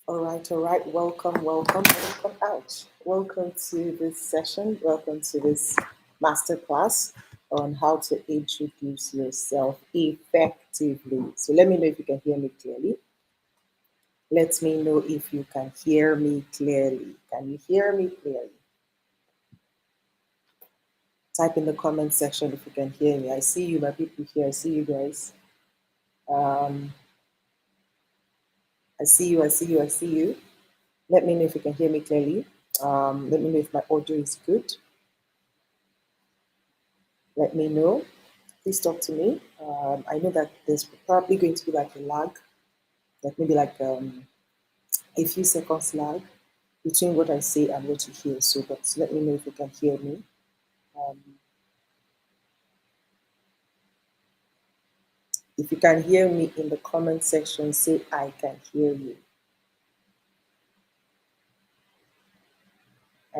All right. Welcome out. Welcome to this session. Welcome to this masterclass on how to introduce yourself effectively. So let me know if you can hear me clearly. Let me know if you can hear me clearly. Can you hear me clearly? Type in the comment section if you can hear me. I see you, my people here. I see you guys. Um, I see you, I see you, I see you. Let me know if you can hear me clearly. Let me know if my audio is good. Let me know. Please talk to me. I know that there's probably going to be like a lag, like maybe like a few seconds lag between what I say and what you hear. So, but let me know if you can hear me. Um, if you can hear me in the comment section, say I can hear you.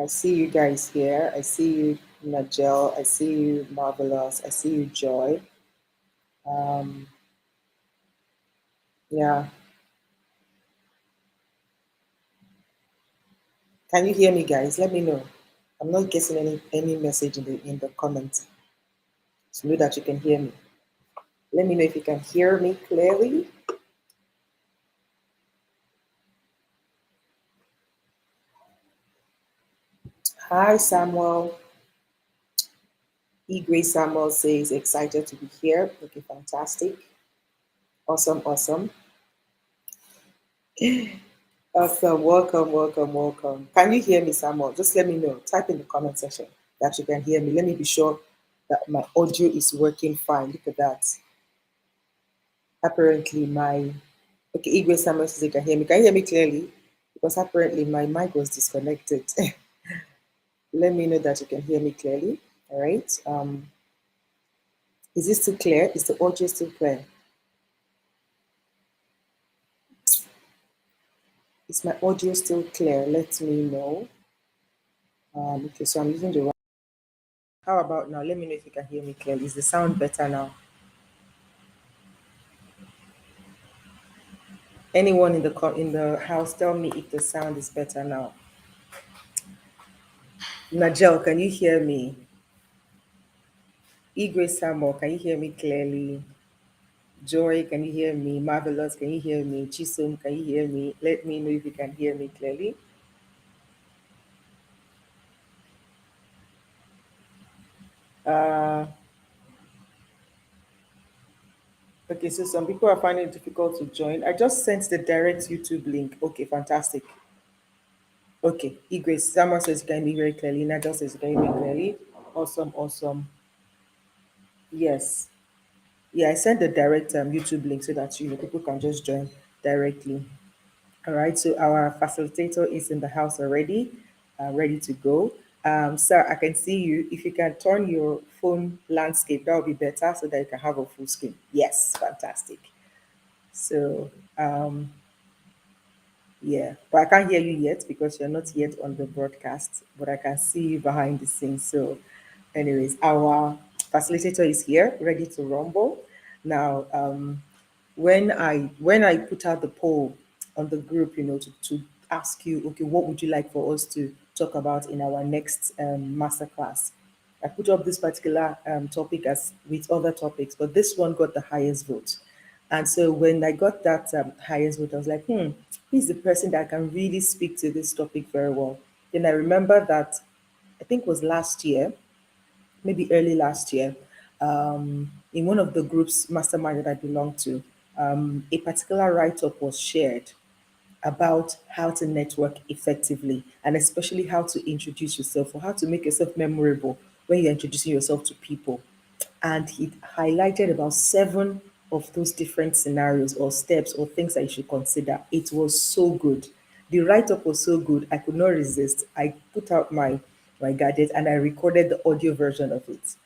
I see you guys here. I see you, Najel. I see you, Marvelous. I see you, Joy. Um, yeah. Can you hear me, guys? Let me know. I'm not getting any message in the comments. So know that you can hear me. Let me know if you can hear me clearly. Hi, Samuel. 𝗖𝙧𝙤 says, excited to be here. Okay, fantastic. Awesome, awesome. Awesome. Welcome, welcome, welcome. Can you hear me, Samuel? Just let me know. Type in the comment section that you can hear me. Let me be sure that my audio is working fine. Look at that. Apparently, my okay, 𝗖𝙧𝙤 says you can hear me. Can you hear me clearly? Because apparently my mic was disconnected. Let me know that you can hear me clearly. All right. Is this still clear? Is the audio still clear? Is my audio still clear? Let me know. Okay, so I'm using the. How about now? Let me know if you can hear me clearly. Is the sound better now? Anyone in the house, tell me if the sound is better now. Najel, can you hear me? 𝗖𝙧𝙤, can you hear me clearly? Joy, can you hear me? Marvelous, can you hear me? Chisom, can you hear me? Let me know if you can hear me clearly. Uh, okay, so some people are finding it difficult to join. I just sent the direct YouTube link. Okay, fantastic. Okay, 𝗖𝙧𝙤 says you can hear me very clearly. Najel says you can hear me clearly. Awesome, awesome. Yes. Yeah, I sent the direct YouTube link so that people can just join directly. All right, so our facilitator is in the house already, ready to go. Sir, I can see you. If you can turn your phone landscape, that would be better so that you can have a full screen. Yes, fantastic. So, yeah, but I can't hear you yet because you're not yet on the broadcast, but I can see you behind the scenes. So, anyways, our facilitator is here, ready to rumble. Now, when I put out the poll on the group, to ask you, okay, what would you like for us to talk about in our next masterclass? I put up this particular topic as with other topics, but this one got the highest vote. And so when I got that highest vote, I was like, he's the person that can really speak to this topic very well. Then I remember that I think it was last year, maybe early last year, in one of the groups mastermind that I belong to, a particular write-up was shared about how to network effectively and especially how to introduce yourself or how to make yourself memorable when you're introducing yourself to people. And he highlighted about 7 of those different scenarios or steps or things that you should consider. It was so good. The write-up was so good, I could not resist. I put out my gadget and I recorded the audio version of it.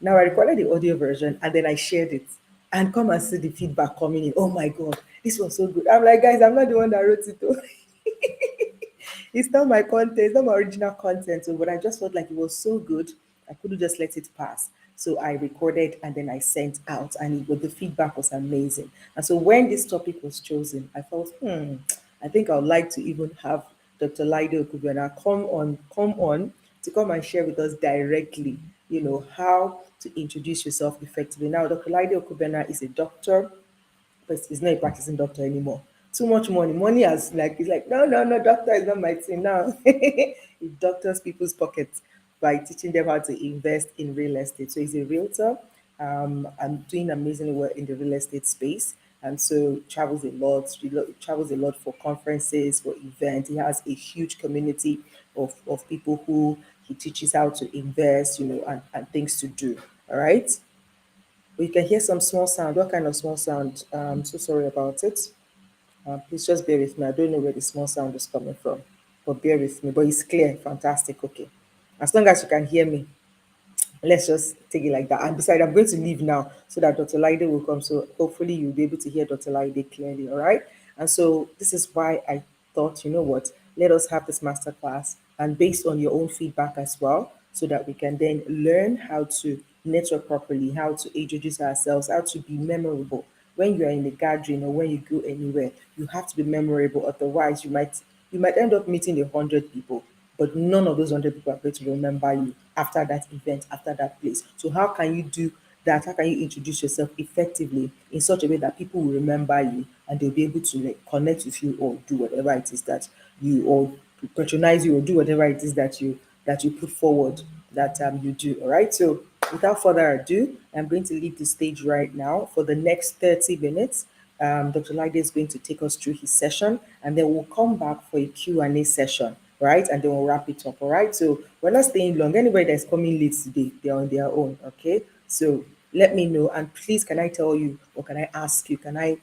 Now I recorded the audio version and then I shared it. And come and see the feedback coming in. Oh my God, this was so good. I'm like, guys, I'm not the one that wrote it though. It's not my content, it's not my original content. So, but I just felt like it was so good, I couldn't just let it pass. So I recorded and then I sent out, and the feedback was amazing. And so when this topic was chosen, I thought, I think I would like to even have Dr. 𝗖𝙧𝙤 come on to come and share with us directly, how to introduce yourself effectively. Now, Dr. 𝗖𝙧𝙤𝙤 is a doctor, but he's not a practicing doctor anymore. Too much money. Money has he's like, no, no, no, doctor is not my thing now. He doctors people's pockets by teaching them how to invest in real estate. So he's a realtor. I'm doing amazingly well in the real estate space. and so travels a lot. He travels a lot for conferences, for events. He has a huge community of people who he teaches how to invest, and things to do. All right. We can hear some small sound. What kind of small sound? So sorry about it. Please just bear with me. I don't know where the small sound is coming from, but bear with me. But it's clear. Fantastic. Okay. As long as you can hear me, let's just take it like that. And besides, I'm going to leave now so that Dr. Laide will come. So hopefully you'll be able to hear Dr. Laide clearly. All right. And so this is why I thought, you know what, let us have this masterclass, and based on your own feedback as well, so that we can then learn how to network properly, how to introduce ourselves, how to be memorable. When you are in a gathering or when you go anywhere, you have to be memorable. Otherwise, you might end up meeting 100 people, but none of those 100 people are going to remember you after that event, after that place. So how can you do that? How can you introduce yourself effectively in such a way that people will remember you and they'll be able to connect with you, or do whatever it is that you, or patronize you, or do whatever it is that you put forward that you do. All right. So without further ado, I'm going to leave the stage right now for the next 30 minutes. Dr. Laide is going to take us through his session, and then we'll come back for a Q&A session, right? And then we'll wrap it up, all right? So we're not staying long. Anybody that's coming late today, they're on their own, okay? So let me know, and please, can I tell you, or can I ask you, can I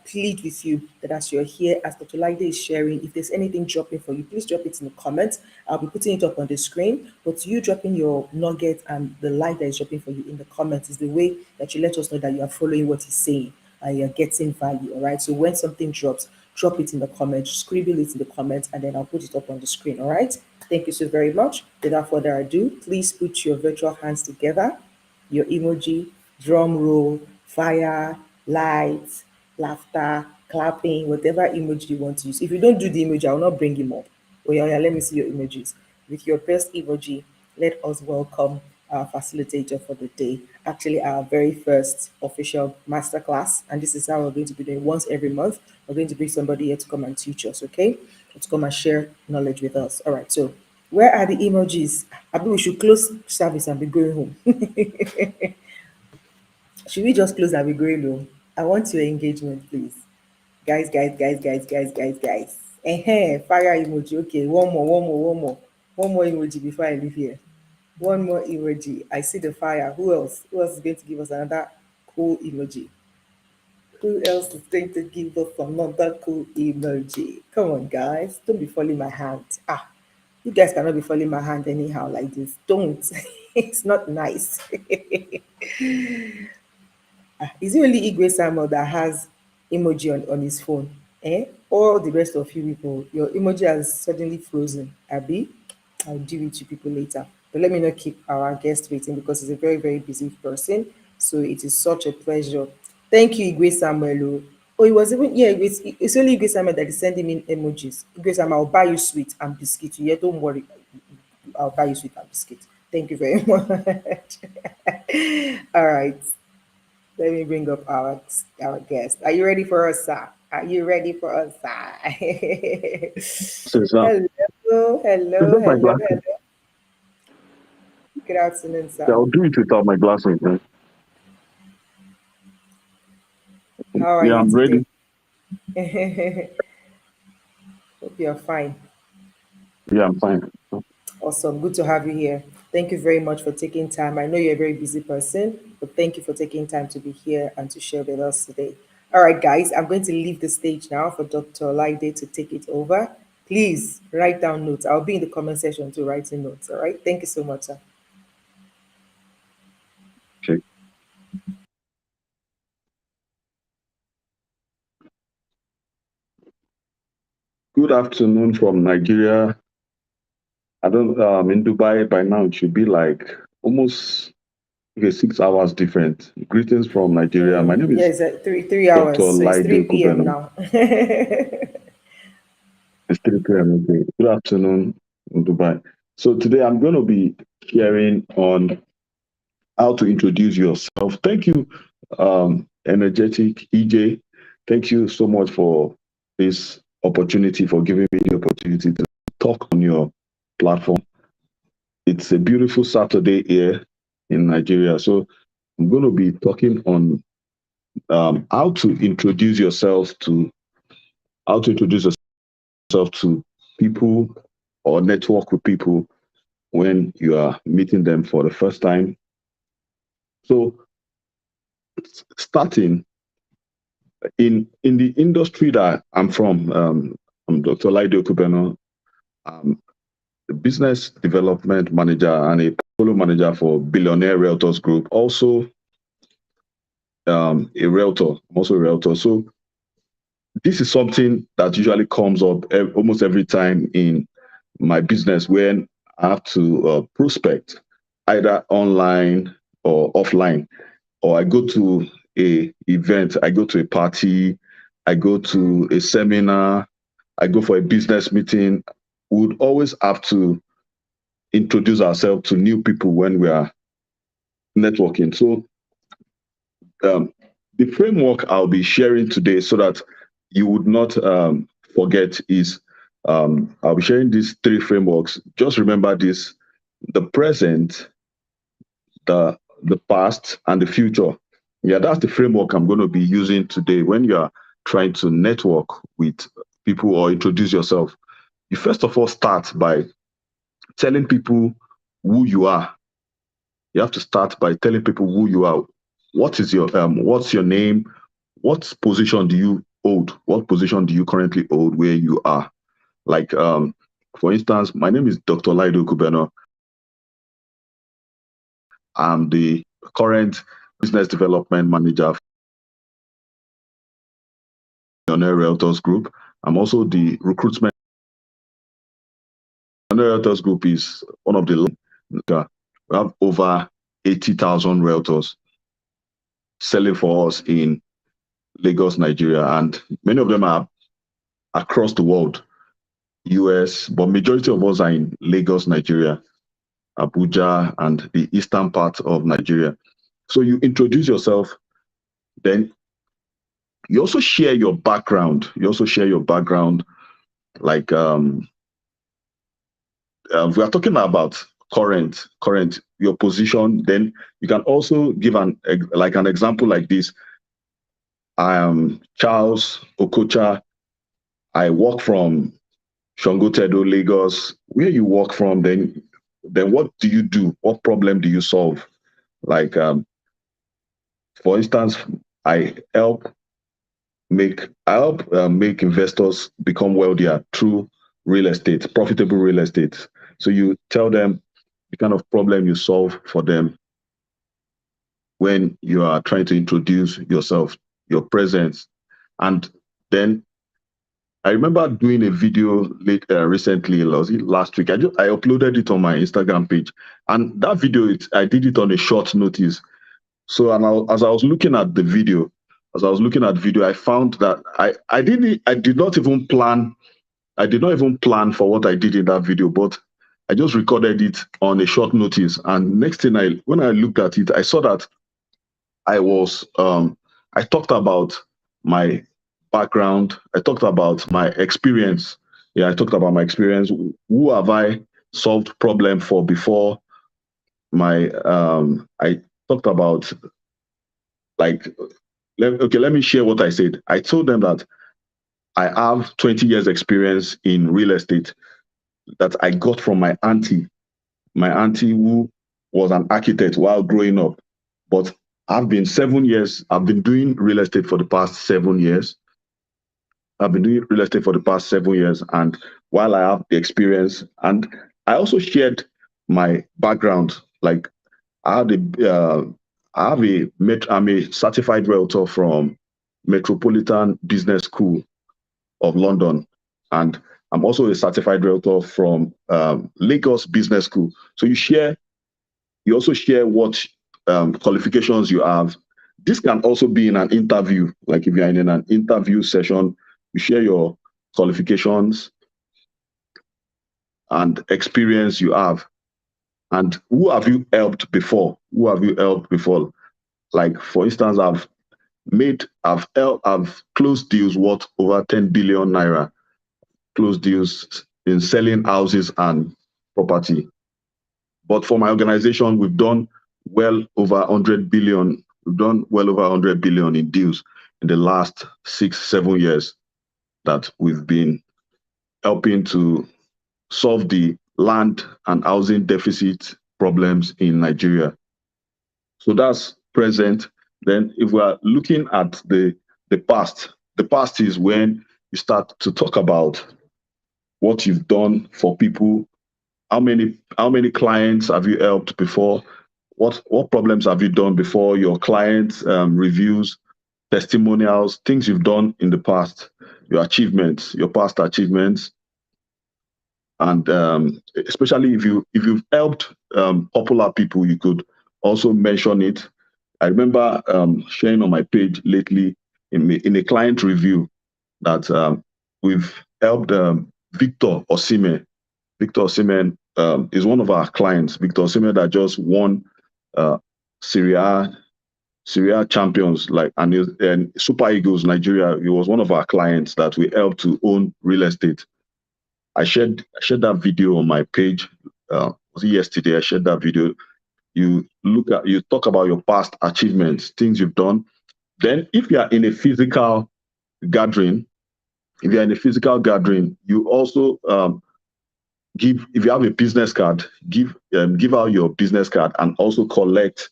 plead with you that as you're here, as Dr. Laide is sharing, if there's anything dropping for you, please drop it in the comments. I'll be putting it up on the screen, but you dropping your nugget and the light that is dropping for you in the comments is the way that you let us know that you are following what he's saying and you're getting value, all right? So when something drops, drop it in the comments, scribble it in the comments, and then I'll put it up on the screen, all right? Thank you so very much. Without further ado, please put your virtual hands together, your emoji, drum roll, fire, lights, laughter, clapping, whatever emoji you want to use. If you don't do the emoji, I will not bring him up. Oh yeah, let me see your emojis. With your best emoji, let us welcome our facilitator for the day. Actually, our very first official masterclass, and this is how we're going to be doing once every month. We're going to bring somebody here to come and teach us, okay? To come and share knowledge with us. All right, so where are the emojis? I think we should close service and be going home. Should we just close and be going home? I want your engagement, please. Guys, guys, guys, guys, guys, guys, guys. Fire emoji. Okay, one more emoji before I leave here. One more emoji. I see the fire. Who else? Who else is going to give us another cool emoji? Who else is going to give us another cool emoji? Come on, guys. Don't be following my hand. You guys cannot be following my hand anyhow like this. Don't. It's not nice. Is it only 𝗖𝙖𝙣-𝙙𝗰 that has emoji on his phone? All the rest of you people, your emoji has suddenly frozen. Abby, I'll deal with you people later. But let me not keep our guest waiting because he's a very, very busy person. So it is such a pleasure. Thank you, 𝗖𝙖𝙣-𝙙𝗰. Oh, it was even, yeah, it's only 𝗖𝙖𝙣-𝙙𝗰 that is sending me emojis. 𝗖𝙖𝙣-𝙙𝗰, I'll buy you sweet and biscuit. Yeah, don't worry. I'll buy you sweet and biscuit. Thank you very much. All right. Let me bring up our guest. Are you ready for us, sir? Are you ready for us, sir? Hello, hello, hello, hello. Good afternoon, sir. I'll do it without my glasses, man. How are you I'm today? ready. Hope you're fine. Yeah, I'm fine. Awesome. Good to have you here. Thank you very much for taking time. I know you're a very busy person, but thank you for taking time to be here and to share with us today. All right, guys, I'm going to leave the stage now for Dr. Laide to take it over. Please write down notes. I'll be in the comment section to write in notes. All right. Thank you so much, sir. Okay. Good afternoon from Nigeria. I don't in Dubai by now it should be like almost 6 hours different. Greetings from Nigeria. My name is it's 3 hours. Dr. So it's 3 Laide p.m. Kubeno. now. It's 3 p.m. Good afternoon in Dubai. So today I'm going to be sharing on how to introduce yourself. Thank you, energetic EJ. Thank you so much for this opportunity, for giving me the opportunity to talk on your platform. It's a beautiful Saturday here in Nigeria. So I'm going to be talking on how to introduce yourself to people or network with people when you are meeting them for the first time. So starting in the industry that I'm from, I'm Dr. 𝗖𝙑𝙤𝙤𝗯. I'm a business development manager and a portfolio manager for Billionaire Realtors Group. Also, a realtor. I'm also a realtor. So this is something that usually comes up almost every time in my business when I have to prospect, either online or offline, or I go to a event, I go to a party, I go to a seminar, I go for a business meeting. We would always have to introduce ourselves to new people when we are networking. So the framework I'll be sharing today so that you would not forget is I'll be sharing these 3 frameworks. Just remember this: the present, the past, and the future. Yeah, that's the framework I'm going to be using today when you are trying to network with people or introduce yourself. You first of all start by telling people who you are. You have to start by telling people who you are. What is your what's your name? What position do you hold? What position do you currently hold where you are? Like, for instance, my name is Dr. 𝗖𝙑𝙤𝙤𝗯. I'm the current business development manager for Billionaire Realtors Group. I'm also the recruitment. Billionaire Realtors Group is one of the we have over 80,000 realtors selling for us in Lagos, Nigeria, and many of them are across the world, US, but majority of us are in Lagos, Nigeria, Abuja, and the eastern part of Nigeria. So you introduce yourself, then you also share your background. Like we are talking about current your position. Then you can also give an example like this. I am Charles Okocha. I work from Sangotedo, Lagos. Where you work from, then what do you do? What problem do you solve? Like, for instance, I help make investors become wealthier through real estate, profitable real estate. So you tell them the kind of problem you solve for them when you are trying to introduce yourself, your presence. And then I remember doing a video recently, last week. I uploaded it on my Instagram page, and that video, I did it on a short notice. So, as I was looking at the video, I found that I did not even plan for what I did in that video, but I just recorded it on a short notice. And next thing, when I looked at it, I saw that I talked about my background. I talked about my experience. Yeah, I talked about my experience. Who have I solved problem for before? I talked about, like, let me share what I said. I told them that I have 20 years experience in real estate that I got from my auntie who was an architect while growing up. But I've been doing real estate for the past 7 years. And while I have the experience, and I also shared my background, like I'm a certified realtor from Metropolitan Business School of London, and I'm also a certified realtor from Lagos Business School. So you also share what qualifications you have. This can also be in an interview. Like if you're in an interview session, you share your qualifications and experience you have. And who have you helped before? Like, for instance, I've closed deals worth over 10 billion naira, closed deals in selling houses and property. But for my organization, we've done well over 100 billion We've done well over 100 billion in deals in the last 6-7 years that we've been helping to solve the land and housing deficit problems in Nigeria. So that's present. Then if we are looking at the past, the past is when you start to talk about what you've done for people. How many clients have you helped before? What problems have you done before? Your clients' reviews, testimonials, things you've done in the past, your achievements, your past achievements, and especially if you've helped popular people, you could also mention it. I remember sharing on my page lately in a client review that we've helped Victor Osimhen. Victor Osimhen is one of our clients. Victor Osimhen that just won Serie A champions, like and Super Eagles Nigeria. He was one of our clients that we helped to own real estate. I shared that video on my page. Was it yesterday? I shared that video. You talk about your past achievements, things you've done. Then, if you are in a physical gathering, you also if you have a business card, give out your business card and also collect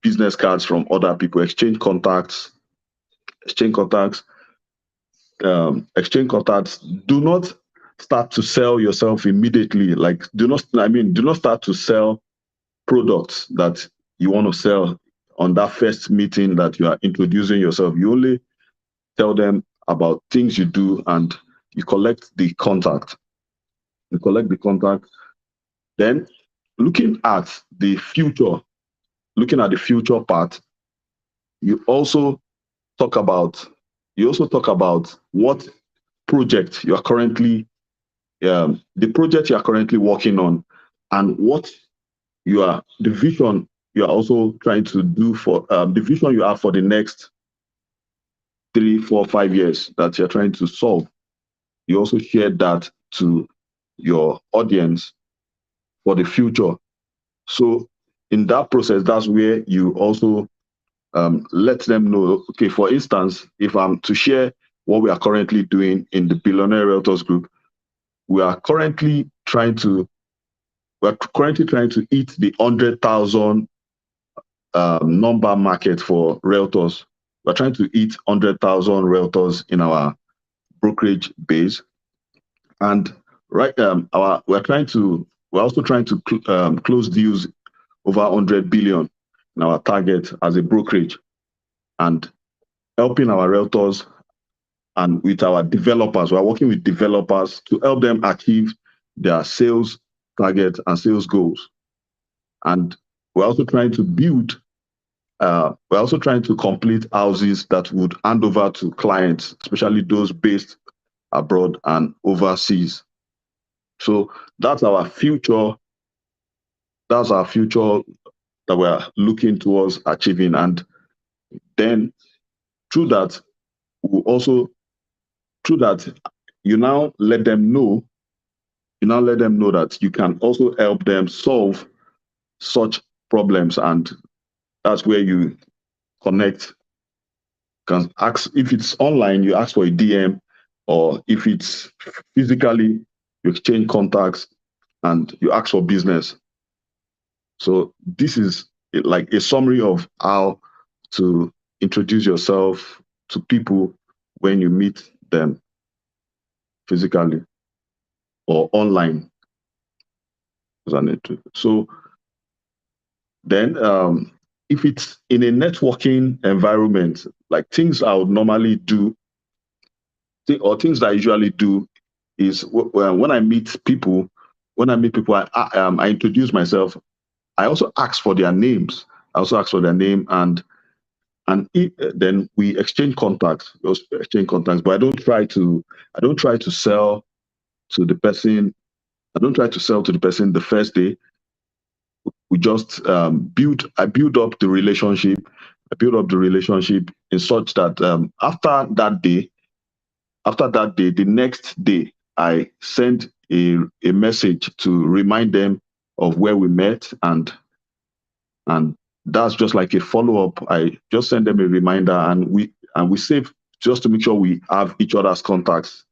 business cards from other people. Exchange contacts. Do not start to sell yourself immediately. Like, do not start to sell products that you want to sell on that first meeting that you are introducing yourself. You only tell them about things you do, and you collect the contact. Then, looking at the future part, you also talk about what project you are currently the project you are currently working on, and what the vision you are also trying to do for the vision you have for the next 3, 4, 5 years that you're trying to solve. You also share that to your audience for the future. So in that process, that's where you also let them know, okay, for instance, if I'm to share what we are currently doing in the Billionaire Realtors Group, we are currently trying to hit the 100,000 number market for realtors. We're trying to hit 100,000 realtors in our brokerage base, and we're also trying to close deals over 100 billion in our target as a brokerage, and helping our realtors and with our developers. We're working with developers to help them achieve their sales target and sales goals. And we're also trying to complete houses that would hand over to clients, especially those based abroad and overseas. So that's our future. That's our future that we're looking towards achieving. And then through that, you now let them know that you can also help them solve such problems. And that's where you connect. Can ask, if it's online, you ask for a DM, or if it's physically, you exchange contacts and you ask for business. So this is like a summary of how to introduce yourself to people when you meet them physically or online. So then if it's in a networking environment, like things I would normally do, or things that I usually do, is when I meet people, I introduce myself. I also ask for their names. And then we exchange contacts. But I don't try to sell to the person. I don't try to sell to the person the first day. We just build up the relationship. I build up the relationship in such that after that day, the next day, I send a message to remind them of where we met, and And that's just like a follow-up. I just send them a reminder, and we save just to make sure we have each other's contacts.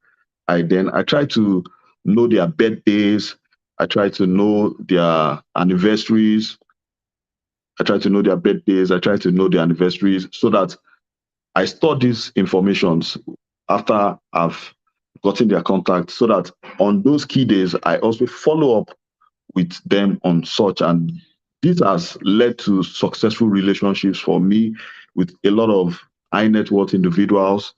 I try to know their birthdays. I try to know their anniversaries. I try to know their birthdays. I try to know their anniversaries so that I store these informations after I've gotten their contact, so that on those key days, I also follow up with them on such. And this has led to successful relationships for me with a lot of high net worth individuals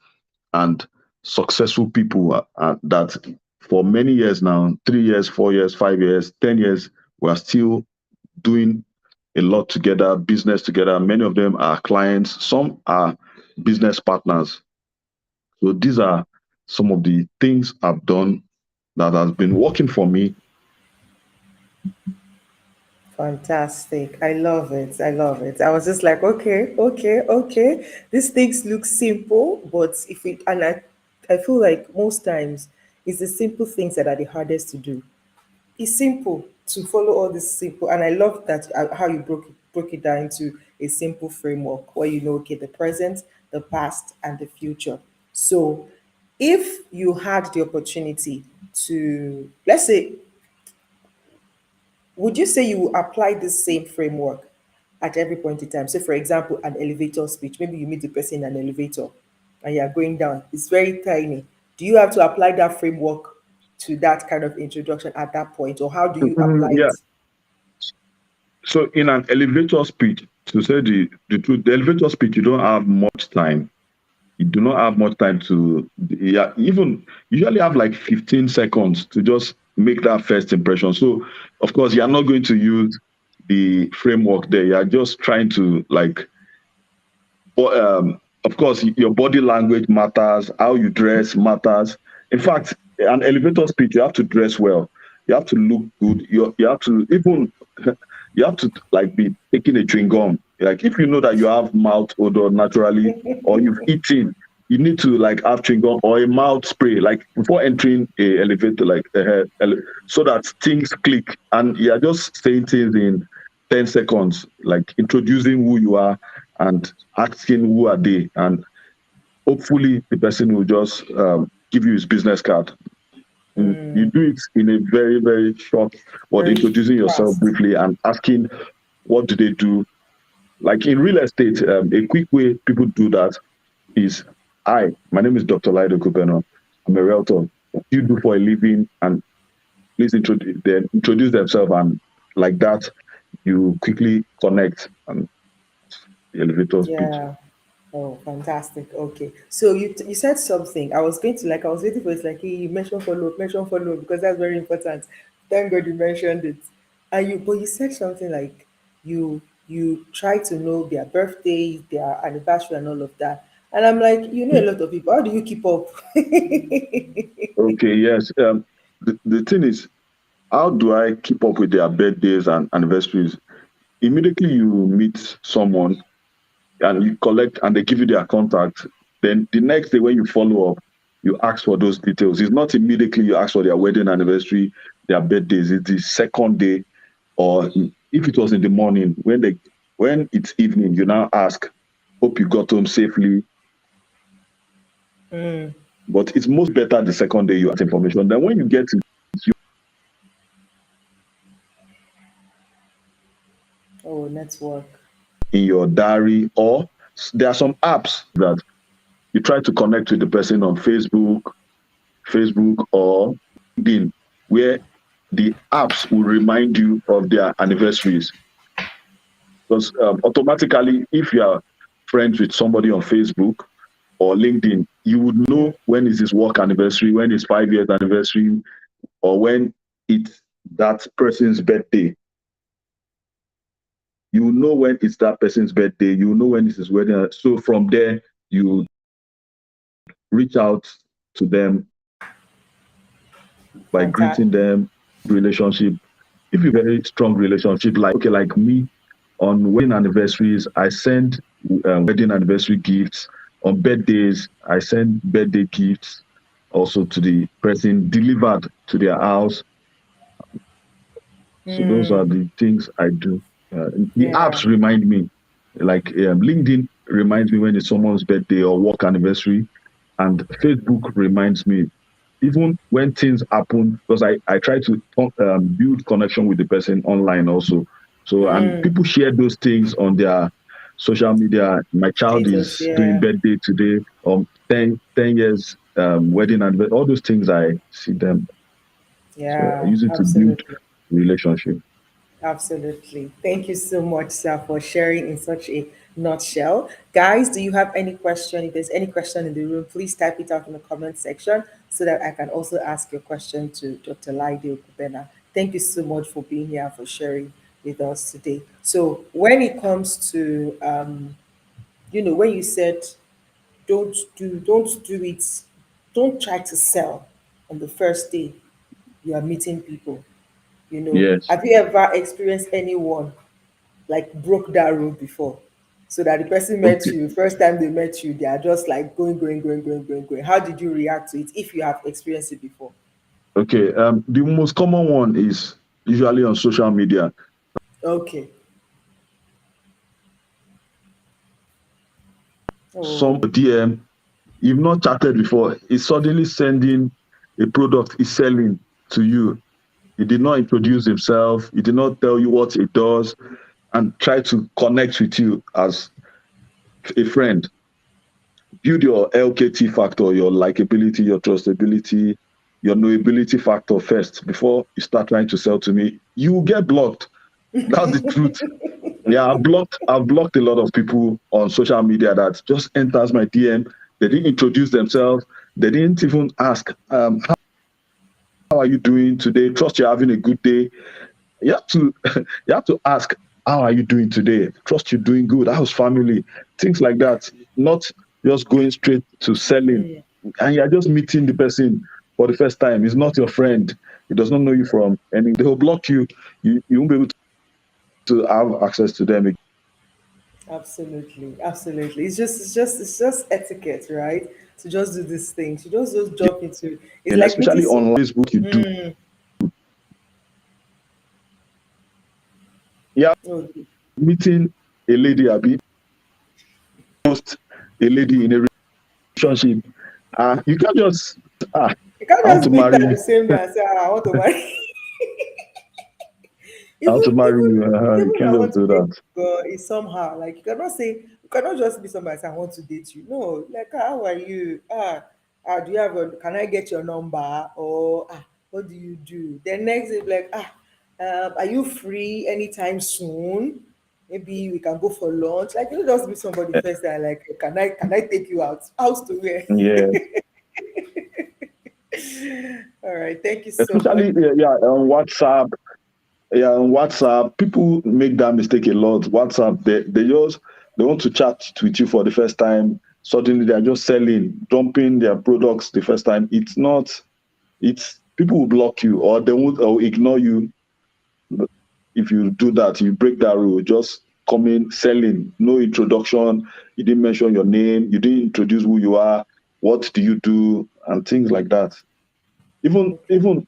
and successful people that for many years now, 3 years, 4 years, 5 years, 10 years, we are still doing a lot together, business together. Many of them are clients, some are business partners. So these are some of the things I've done that has been working for me. Fantastic. I love it. I love it. I was just like, okay. These things look simple, but I feel like most times it's the simple things that are the hardest to do. It's simple to follow all this simple, and I love that how you broke it down into a simple framework where you know, okay, the present, the past, and the future. So if you had the opportunity to, let's say, would you say you will apply this same framework at every point in time? So, for example, an elevator speech. Maybe you meet the person in an elevator and you are going down. It's very tiny. Do you have to apply that framework to that kind of introduction at that point, or how do you apply Yeah. it? So in an elevator speech, to say the truth, the elevator speech, you don't have much time. You do not have much time to, even usually have like 15 seconds to just make that first impression. So, of course, you're not going to use the framework there. You're just trying to of course, your body language matters, how you dress matters. In fact, an elevator speech, you have to dress well. You have to look good. You have to even, you have to like be taking a chewing gum. Like if you know that you have mouth odor naturally, or you've eaten, you need to like have chewing gum or a mouth spray, like before entering a elevator, so that things click. And you're just saying things in 10 seconds, like introducing who you are and asking who are they. And hopefully the person will just give you his business card. You do it in a very, very short, but introducing yourself briefly and asking what do they do. Like in real estate, a quick way people do that is, hi, my name is Dr. 𝗖𝙠𝗻𝗯. I'm a realtor. What do you do for a living? And please introduce themselves, and like that, you quickly connect and the elevator speech. Yeah. Oh, fantastic. Okay. So you said something. I was waiting for it. Like, hey, you mention follow up, because that's very important. Thank God you mentioned it. But you said something like you try to know their birthdays, their anniversary, and all of that. And I'm like, you know a lot of people. How do you keep up? Okay, yes. The thing is, how do I keep up with their birthdays and anniversaries? Immediately you meet someone and you collect, and they give you their contact. Then the next day when you follow up, you ask for those details. It's not immediately you ask for their wedding anniversary, their birthdays. It's the second day, or if it was in the morning, when it's evening, you now ask, hope you got home safely. But it's most better the second day you ask information. Then when you get to Network. in your diary, or there are some apps that you try to connect with the person on Facebook or LinkedIn, where the apps will remind you of their anniversaries. Because automatically, if you are friends with somebody on Facebook or LinkedIn, you would know when is his work anniversary, when is 5 years anniversary, or when it's that person's birthday. You know when it's that person's birthday, you know when it's his wedding. So from there, you reach out to them by greeting them, relationship. If you have a very strong relationship, like me, on wedding anniversaries, I send wedding anniversary gifts. On birthdays, I send birthday gifts also to the person, delivered to their house. So those are the things I do. The Yeah. apps remind me, like LinkedIn reminds me when it's someone's birthday or work anniversary, and Facebook reminds me even when things happen, because I try to build connection with the person online also. So, and Mm. people share those things on their social media. My child Status. is doing Yeah. birthday today, 10 years wedding anniversary. All those things I see them. So I Yeah. use it to build Absolutely. relationship. Absolutely. Thank you so much, sir, for sharing in such a nutshell. Guys, do you have any question? If there's any question in the room, please type it out in the comment section so that I can also ask your question to Dr. 𝗖𝙑𝙑𝗀𝗀𝗀. Thank you so much for being here, for sharing with us today. So when it comes to, when you said don't do it, don't try to sell on the first day you are meeting people. Yes. Have you ever experienced anyone like broke that rule before? So that the person met Okay. you, first time they met you, they are just like going. How did you react to it if you have experienced it before? Okay. The most common one is usually on social media. Okay. Some Oh, DM you've not chatted before is suddenly sending a product he's selling to you. He did not introduce himself. He did not tell you what it does, and try to connect with you as a friend. Build your LKT factor, your likability, your trustability, your knowability factor first before you start trying to sell to me. You will get blocked. That's the truth. Yeah, I've blocked a lot of people on social media that just enters my DM. They didn't introduce themselves. They didn't even ask, how are you doing today? Trust you're having a good day. You have to you have to ask, how are you doing today? Trust you're doing good. How's family? Things like that. Not just going straight to selling. And you're just meeting the person for the first time. He's not your friend. He does not know you from any. They will block you. You won't be able to have access to them. absolutely. It's just etiquette, right? To just do these things. To just jump into. It's And like meeting especially some. on Facebook, you do. Yeah, Oh, meeting a lady, Abi, post a lady in a relationship. You can't just you can't I want just to meet marry at the you. same day and say, I want to marry. I want even to marry even you. You even I can't want just to do date that. girl is somehow like you cannot just be somebody and say I want to date you. No, like how are you? Do you have can I get your number? Or what do you do? Then next is like are you free anytime soon? Maybe we can go for lunch. Like you just meet somebody first and like can I take you out? House to where? Yeah. All right, thank you so much. Especially yeah, on WhatsApp. Yeah, on WhatsApp, people make that mistake a lot. WhatsApp, they want to chat with you for the first time. Suddenly they're just selling, dumping their products the first time. It's not, it's people will block you or they won't or ignore you. If you do that, you break that rule. Just come in selling, no introduction. You didn't mention your name, you didn't introduce who you are, what do you do, and things like that. Okay. Even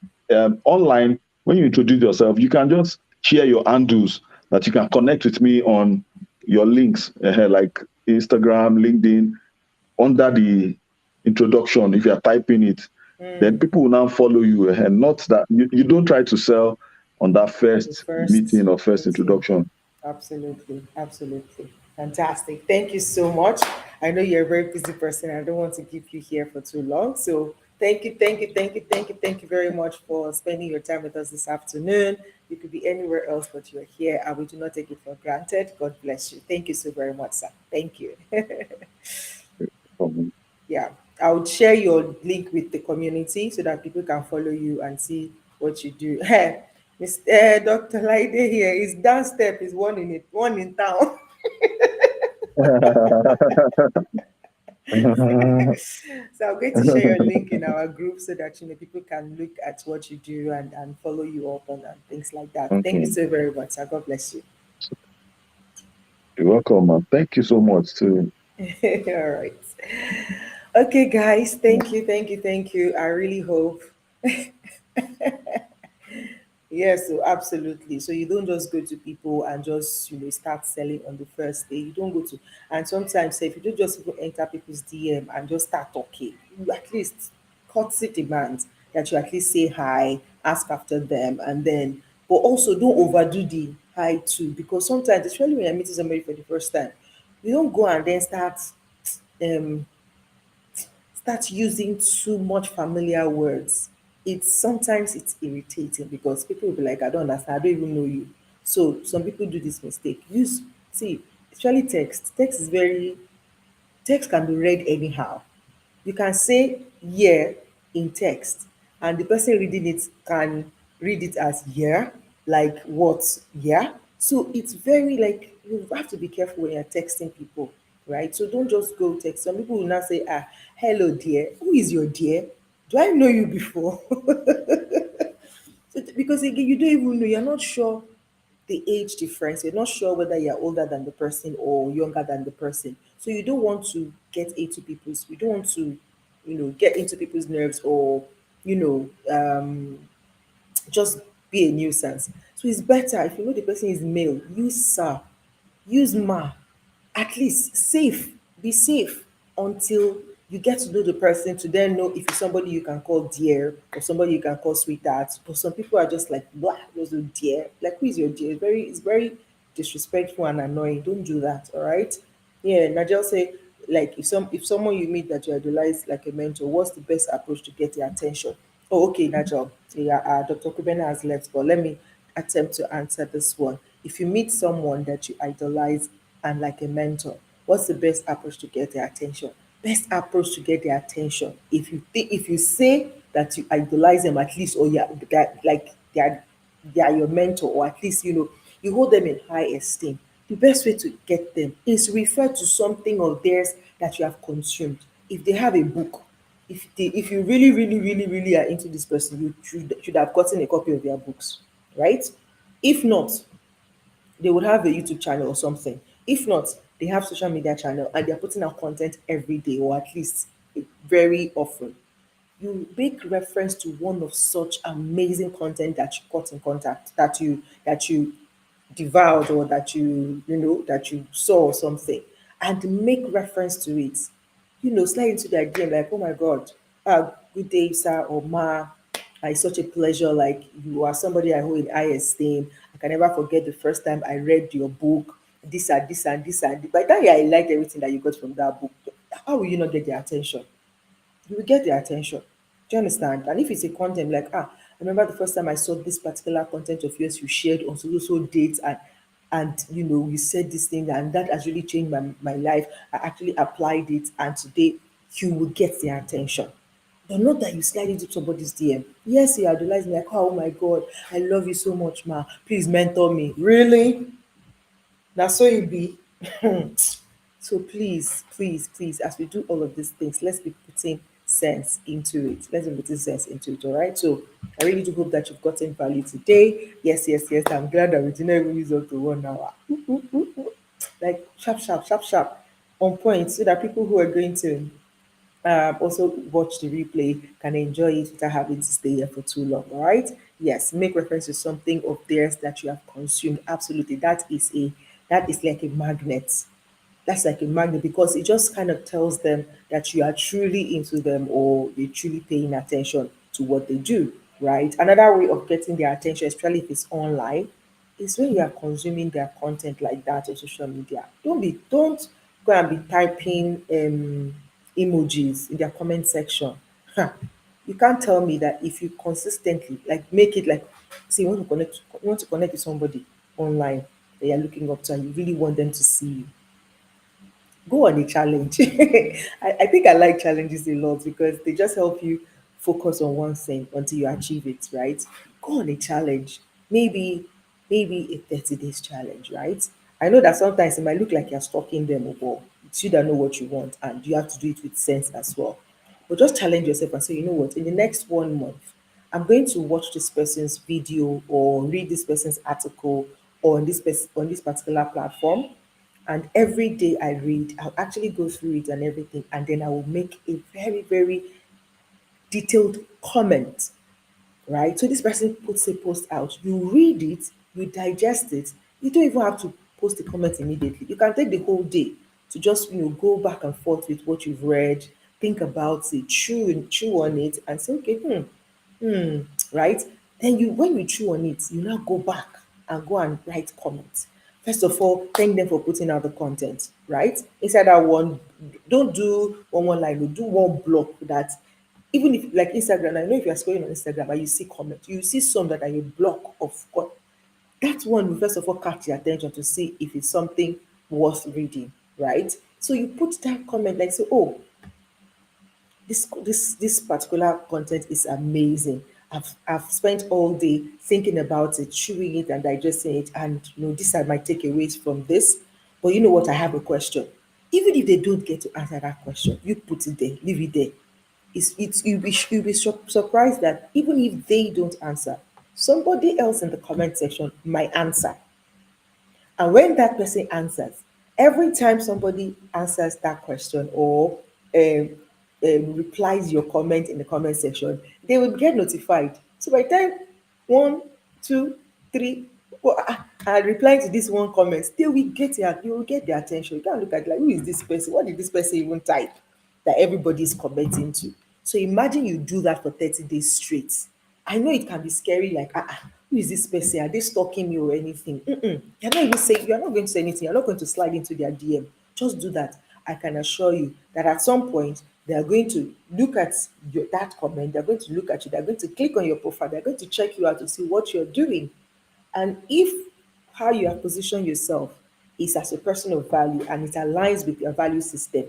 online, when you introduce yourself, you can just share your handles that you can connect with me on your links, like Instagram, LinkedIn, under the introduction. If you are typing it, then Mm. people will now follow you. And not that you don't try to sell on that On the first first meeting or first meeting. introduction. Absolutely. Fantastic. Thank you so much. I know you're a very busy person. I don't want to keep you here for too long. So thank you very much for spending your time with us this afternoon. You could be anywhere else, but you're here and we do not take it for granted. God bless you. Thank you so very much, sir. Thank you. Um, Yeah. I would share your link with the community so that people can follow you and see what you do. Hey, Dr. Laide here is dance step is one in town. So I'm going to share your link in our group so that people can look at what you do and follow you up and things like that. Thank you okay. so very much, sir. God bless you. You're welcome, man. Thank you so much too. All right. Okay, guys. Thank you. I really hope Yes, so absolutely. So you don't just go to people and just start selling on the first day. You don't go to, and sometimes if you don't just even enter people's DM and just start talking, you at least courtesy demands that you at least say hi, ask after them, and then but also don't overdo the hi too, because sometimes, especially when you're meeting somebody for the first time, you don't go and then um start using too much familiar words. It's sometimes it's irritating because people will be like, I don't understand, I don't even know you. So some people do this mistake. Use see, especially text. Text can be read anyhow. You can say yeah in text, and the person reading it can read it as yeah, like what, yeah. So it's very like you have to be careful when you're texting people, right? So don't just go text. Some people will now say, hello dear. Who is your dear? Do I know you before? Because again, you don't even know, you're not sure the age difference, you're not sure whether you're older than the person or younger than the person. So you don't want to you don't want to, get into people's nerves or, you know, just be a nuisance. So it's better if you know the person is male, use sir, use ma, at least safe, be safe until you get to know the person to then know if it's somebody you can call dear or somebody you can call sweetheart. But some people are just like, blah, there's no dear. Like, who is your dear? It's very disrespectful and annoying. Don't do that, all right? Yeah, Nigel say, like, if someone you meet that you idolize like a mentor, what's the best approach to get their attention? Oh, okay, Nigel. Yeah, Dr. Kubena has left, but let me attempt to answer this one. If you meet someone that you idolize and like a mentor, what's the best approach to get their attention? Best approach to get their attention. If you say that you idolize them at least, or like they are your mentor, or at least you hold them in high esteem. The best way to get them is refer to something of theirs that you have consumed. If they have a book, if you really, really, really, really are into this person, you should have gotten a copy of their books, right? If not, they would have a YouTube channel or something. If not, they have social media channel and they're putting out content every day or at least very often. You make reference to one of such amazing content that you got in contact, that you devoured, or that you saw or something, and make reference to it. Slide into their DM like, oh my God, good day, sir or ma. It's such a pleasure. Like, you are somebody I hold in high esteem. I can never forget the first time I read your book. This and this and this and by that, yeah, I liked everything that you got from that book. How will you not get their attention? You will get their attention. Do you understand? And if it's a content like, I remember the first time I saw this particular content of yours you shared on so dates, and you said this thing and that has really changed my life. I actually applied it and today you will get their attention. But not that you slide into somebody's DM. Yes, you idolize me like, oh my God, I love you so much, ma. Please mentor me. Really? Now so it be. So please, please, please, as we do all of these things, let's be putting sense into it. Let's be putting sense into it, all right? So I really do hope that you've gotten value today. Yes, yes, yes. I'm glad that we didn't even use up to 1 hour. Like sharp, sharp, sharp, sharp, on point, so that people who are going to also watch the replay can enjoy it without having to stay here for too long. All right. Yes, make reference to something of theirs that you have consumed. Absolutely. That is like a magnet. That's like a magnet because it just kind of tells them that you are truly into them or you're truly paying attention to what they do, right? Another way of getting their attention, especially if it's online, is when you are consuming their content like that on social media. Don't go and be typing emojis in their comment section. Ha. You can't tell me that if you consistently like make it like, see, you want to connect with somebody online that you're looking up to and you really want them to see you, go on a challenge. I think I like challenges a lot because they just help you focus on one thing until you achieve it, right? Go on a challenge. Maybe a 30 days challenge, right? I know that sometimes it might look like you're stalking them, but it's you that know what you want and you have to do it with sense as well. But just challenge yourself and say, you know what, in the next 1 month, I'm going to watch this person's video or read this person's article on this particular platform. And every day I read, I'll actually go through it and everything, and then I will make a very, very detailed comment, right? So this person puts a post out, you read it, you digest it. You don't even have to post a comment immediately. You can take the whole day to just go back and forth with what you've read, think about it, chew on it, and say, okay, right? Then when you chew on it, you now go back and go and write comments. First of all, thank them for putting out the content, right? Inside that one, don't do one line, do one block that even if like Instagram, I know if you're scrolling on Instagram and you see comments, you see some that are a block of that one will first of all catch your attention to see if it's something worth reading, right? So you put that comment like say, oh, this particular content is amazing. I've spent all day thinking about it, chewing it and digesting it, and this are my takeaways from this. But you know what? I have a question. Even if they don't get to answer that question, you put it there, leave it there. You'll be surprised that even if they don't answer, somebody else in the comment section might answer. And when that person answers, every time somebody answers that question or um, replies your comment in the comment section, they will get notified. So by the time one, two, three, are replying to this one comment, you will get their attention. You can't look at like, who is this person? What did this person even type that everybody is commenting to? So imagine you do that for 30 days straight. I know it can be scary, like, who is this person? Are they stalking me or anything? You're not going to say anything. You're not going to slide into their DM. Just do that. I can assure you that at some point, they are going to look at that comment. They're going to look at you. They're going to click on your profile. They're going to check you out to see what you're doing. And if how you have positioned yourself is as a person of value and it aligns with your value system,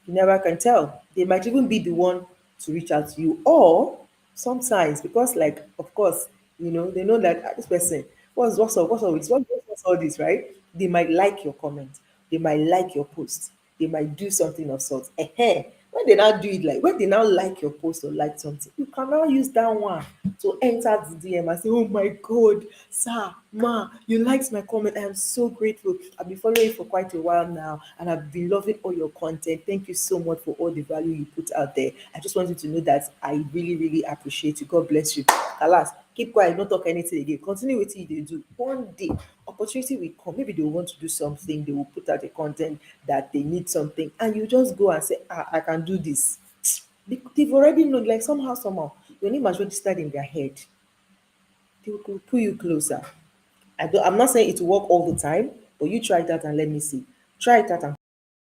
you never can tell. They might even be the one to reach out to you. Or sometimes, because like, of course, they know that this person, what's all this, right? They might like your comment. They might like your post. They might do something of sorts. When they now do it, like when they now like your post or like something, you can now use that one to enter the DM and say, oh my God, sir, ma, you liked my comment. I am so grateful. I've been following you for quite a while now and I've been loving all your content. Thank you so much for all the value you put out there. I just want you to know that I really, really appreciate you. God bless you. Alas, keep quiet, don't talk anything again. Continue with what you do. One day, opportunity will come. Maybe they want to do something, they will put out a content that they need something, and you just go and say, I can do this. They've already known, like somehow, your name has registered in their head. They will pull you closer. I'm not saying it will work all the time, but you try it out and let me see. Try it out and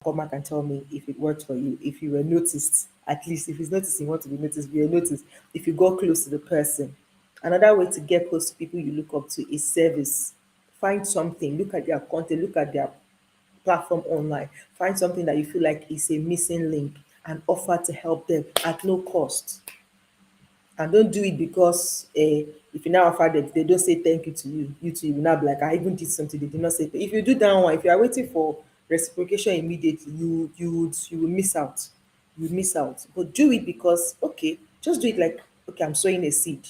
come back and tell me if it worked for you, if you were noticed, at least if it's noticed, you want to be noticed, if you're noticed, if you got close to the person. Another way to get close to people you look up to is service. Find something, look at their content, look at their platform online, find something that you feel like is a missing link and offer to help them at no cost. And don't do it because if you now offer them, if they don't say thank you to you, you will now be like, I even did something, they did not say if you do that one, if you are waiting for reciprocation immediately, you will miss out. You miss out. But do it because okay, just do it like okay, I'm sowing a seed.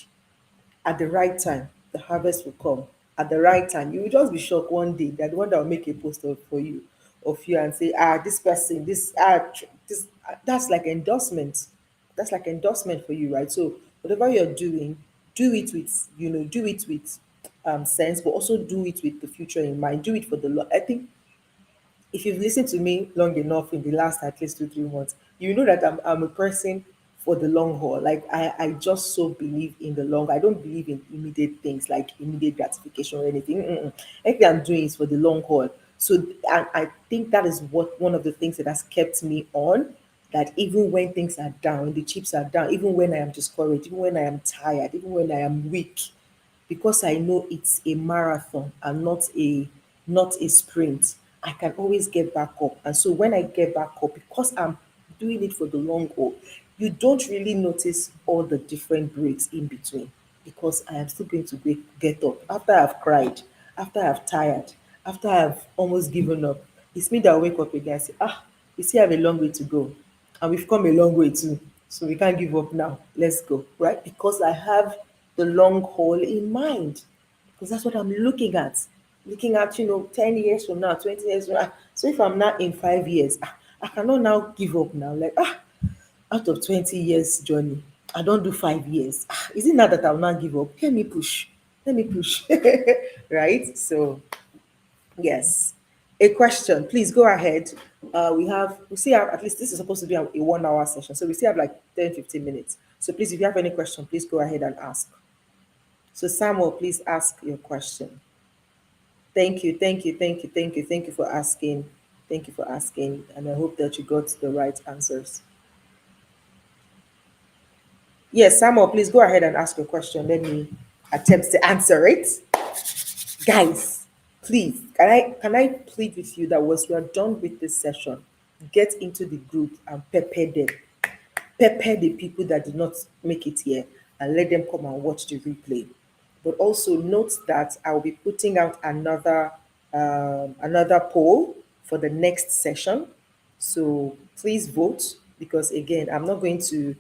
At the right time, the harvest will come. At the right time, you will just be shocked one day that the one that will make a post for you of you and say, this person, this that's like endorsement. That's like endorsement for you, right? So whatever you're doing, do it with sense, but also do it with the future in mind. Do it for the I think if you've listened to me long enough in the last at least 2 3 months, you know that I'm a person for the long haul. Like I just so believe in the long. I don't believe in immediate things like immediate gratification or anything. Anything I'm doing is for the long haul. So I think that is what one of the things that has kept me on. That even when things are down, the chips are down, even when I am discouraged, even when I am tired, even when I am weak, because I know it's a marathon and not a sprint, I can always get back up. And so when I get back up, because I'm doing it for the long haul, you don't really notice all the different breaks in between because I am still going to get up. After I've cried, after I've tired, after I've almost given up, it's me that will wake up again and say, we still have a long way to go. And we've come a long way too. So we can't give up now. Let's go. Right? Because I have the long haul in mind. Because that's what I'm looking at. Looking at, 10 years from now, 20 years from now. So if I'm not in 5 years, I cannot now give up now. Like, out of 20 years journey, I don't do 5 years. Is it now that I'll not give up? Let me push. Let me push. Right? So, yes. A question, please go ahead. We still have, at least this is supposed to be a 1 hour session. So we still have like 10, 15 minutes. So please, if you have any question, please go ahead and ask. So Samuel, please ask your question. Thank you, thank you, thank you, thank you, thank you for asking. Thank you for asking. And I hope that you got the right answers. Yes, Samuel, please go ahead and ask your question. Let me attempt to answer it. Guys, please, can I plead with you that once we are done with this session, get into the group and pepper them. Pepper the people that did not make it here and let them come and watch the replay. But also note that I will be putting out another poll for the next session. So please vote, because again, I'm not going to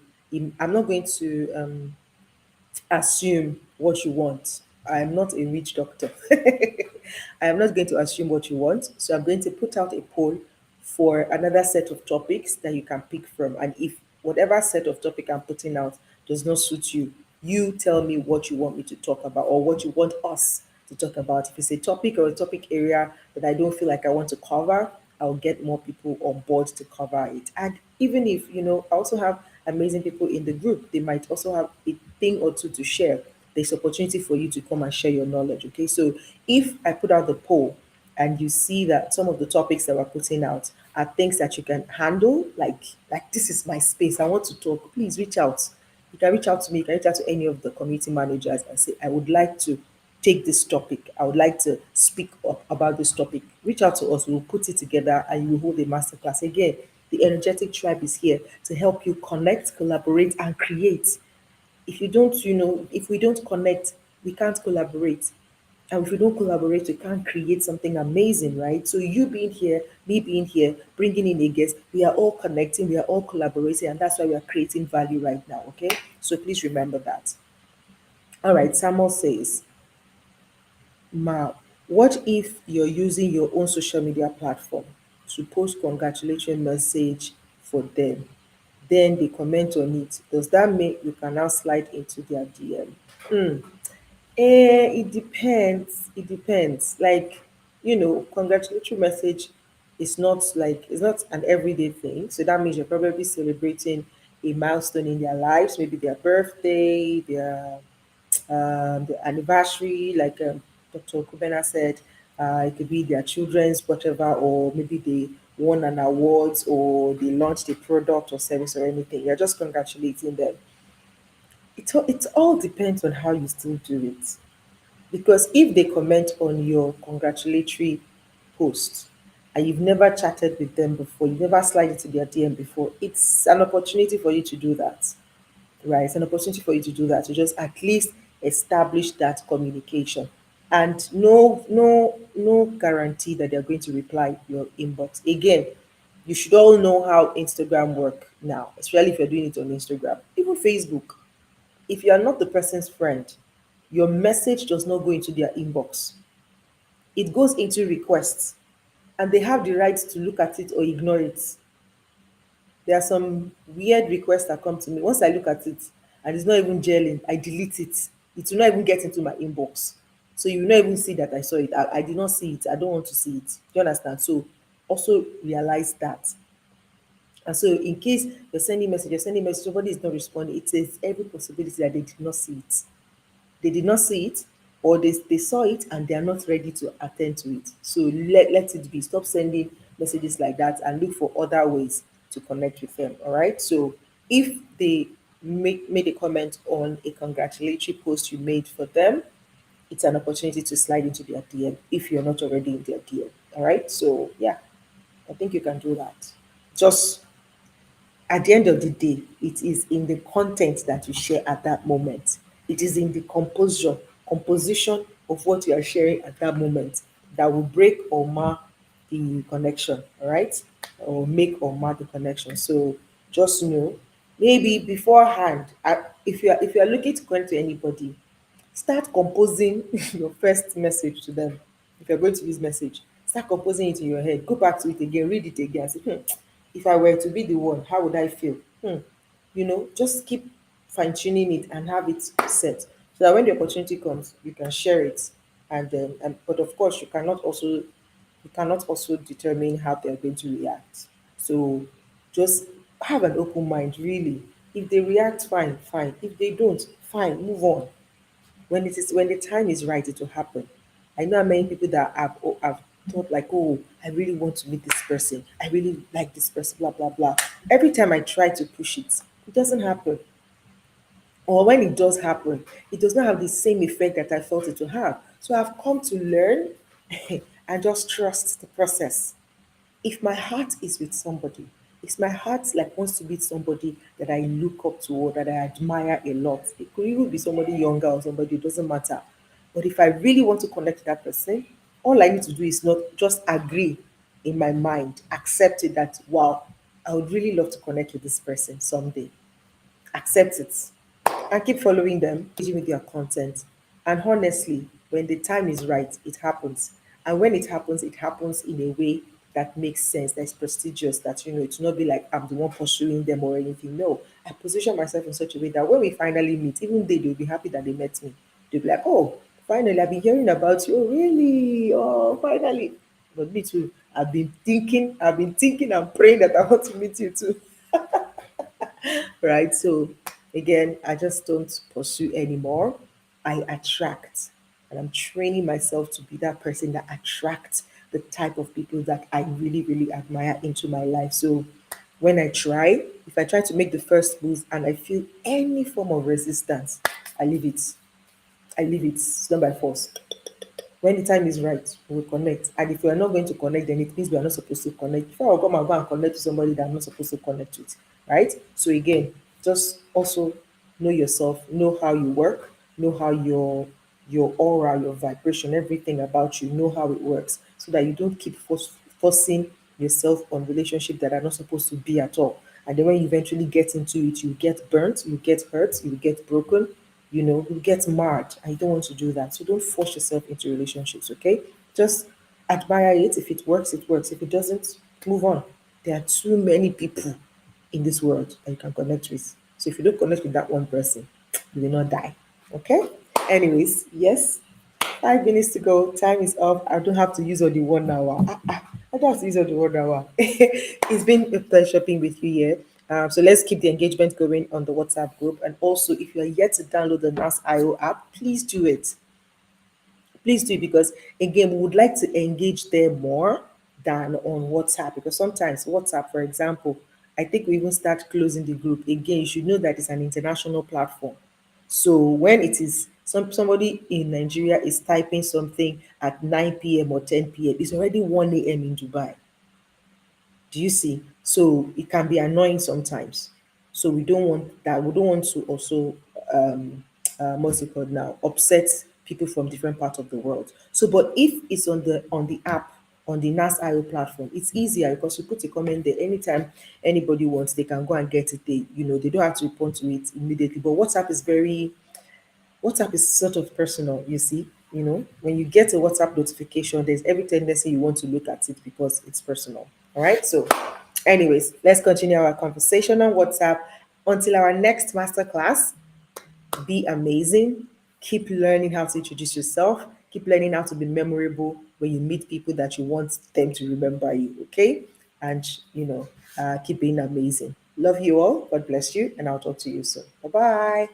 assume what you want. I am not a witch doctor. I am not going to assume what you want. So I'm going to put out a poll for another set of topics that you can pick from. And if whatever set of topic I'm putting out does not suit you, you tell me what you want me to talk about or what you want us to talk about. If it's a topic or a topic area that I don't feel like I want to cover, I'll get more people on board to cover it. And even if, I also have amazing people in the group, they might also have a thing or two to share. There's opportunity for you to come and share your knowledge. Okay. So if I put out the poll and you see that some of the topics that we're putting out are things that you can handle, like this is my space, I want to talk, please reach out. You can reach out to me, you can reach out to any of the community managers and say, I would like to take this topic. I would like to speak up about this topic. Reach out to us. We'll put it together and you will hold a masterclass. Again, the energetic tribe is here to help you connect, collaborate, and create. If we don't connect, we can't collaborate. And if we don't collaborate, we can't create something amazing, right? So you being here, me being here, bringing in a guest, we are all connecting, we are all collaborating, and that's why we are creating value right now, okay? So please remember that. All right, Samuel says, Ma, what if you're using your own social media platform to post congratulatory message for them? Then they comment on it. Does that mean you can now slide into their DM? It depends. It depends. Like, congratulatory message is not like it's not an everyday thing. So that means you're probably celebrating a milestone in their lives, maybe their birthday, the anniversary, like Dr. Kubena said, it could be their children's whatever, or maybe they won an award or they launched a product or service or anything. You're just congratulating them. It all depends on how you still do it. Because if they comment on your congratulatory post and you've never chatted with them before, you've never slid into their DM before, it's an opportunity for you to do that, right? It's an opportunity for you to do that, to just at least establish that communication. And no guarantee that they're going to reply your inbox. Again, you should all know how Instagram work now, especially if you're doing it on Instagram, even Facebook. If you are not the person's friend, your message does not go into their inbox. It goes into requests, and they have the right to look at it or ignore it. There are some weird requests that come to me. Once I look at it and it's not even gelling, I delete it. It will not even get into my inbox. So you will not even see that I saw it. I did not see it. I don't want to see it. Do you understand? So also realize that. And so in case you're sending message, somebody is not responding, it is every possibility that they did not see it. They did not see it, or they saw it and they are not ready to attend to it. So let it be. Stop sending messages like that and look for other ways to connect with them. All right. So if they made a comment on a congratulatory post you made for them, it's an opportunity to slide into their DM if you're not already in their DM. All right. So yeah, I think you can do that. Just at the end of the day, it is in the content that you share at that moment. It is in the composition of what you are sharing at that moment that will break or mar the connection, all right? Or make or mar the connection. So just know, maybe beforehand, if you are looking to connect to anybody, start composing your first message to them. If you're going to use message, start composing it in your head. Go back to it again, read it again. Say, if I were to be the one, how would I feel? Just keep fine-tuning it and have it set, so that when the opportunity comes, you can share it. And but of course, you cannot also determine how they're going to react. So just have an open mind, really. If they react, fine, fine. If they don't, fine, move on. When the time is right, it will happen. I know many people that have thought like, oh, I really want to meet this person. I really like this person, blah blah blah. Every time I try to push it, it doesn't happen. Or when it does happen, it does not have the same effect that I thought it would have. So I've come to learn and just trust the process. If my heart is with somebody, if my heart like wants to meet somebody that I look up to or that I admire a lot, it could even be somebody younger or somebody, it doesn't matter. But if I really want to connect to that person, all I need to do is not just agree in my mind, accept it that, wow, I would really love to connect with this person someday. Accept it and keep following them, engaging with their content. And honestly, when the time is right, it happens. And when it happens in a way that makes sense, that's prestigious, that it's not be like I'm the one pursuing them or anything. No, I position myself in such a way that when we finally meet, even they'll be happy that they met me. They'll be like, oh, finally, I've been hearing about you. Oh, really? Oh, finally. But me too. I've been thinking and praying that I want to meet you too. Right? So again, I just don't pursue anymore. I attract, and I'm training myself to be that person that attracts the type of people that I really, really admire into my life. So when if I try to make the first move and I feel any form of resistance, I leave it. I leave it. It's not by force. When the time is right, we'll connect. And if we are not going to connect, then it means we are not supposed to connect. Before I come and go and connect to somebody that I'm not supposed to connect with, right? So again, just also know yourself, know how you work, know how your aura, your vibration, everything about you, know how it works, so that you don't keep forcing yourself on relationships that are not supposed to be at all. And then when you eventually get into it, you get burnt, you get hurt, you get broken, you get mad. I don't want to do that. So don't force yourself into relationships, okay? Just admire it. If it works, it works. If it doesn't, move on. There are too many people in this world that you can connect with. So if you don't connect with that one person, you will not die. Okay? Anyways, yes, 5 minutes to go. Time is up. I don't have to use all the 1 hour. I don't have to use all the 1 hour. It's been a pleasure being with you here. So let's keep the engagement going on the WhatsApp group. And also, if you are yet to download the NAS.io app, please do it. Please do, because again, we would like to engage there more than on WhatsApp, because sometimes WhatsApp, for example, I think we even start closing the group. Again, you should know that it's an international platform. So when it is somebody in Nigeria is typing something at 9 p.m. or 10 p.m., it's already 1 a.m. in Dubai. Do you see? So it can be annoying sometimes. So we don't want that. We don't want to also what's it called now? Upset people from different parts of the world. So, but if it's on the app, on the NAS.io platform, it's easier because you put a comment there. Anytime anybody wants, they can go and get it. They don't have to respond to it immediately. But WhatsApp is sort of personal, you see. When you get a WhatsApp notification, there's every tendency you want to look at it because it's personal. All right. So, anyways, let's continue our conversation on WhatsApp until our next masterclass. Be amazing. Keep learning how to introduce yourself. Keep learning how to be memorable when you meet people that you want them to remember you. Okay. And, keep being amazing. Love you all. God bless you. And I'll talk to you soon. Bye bye.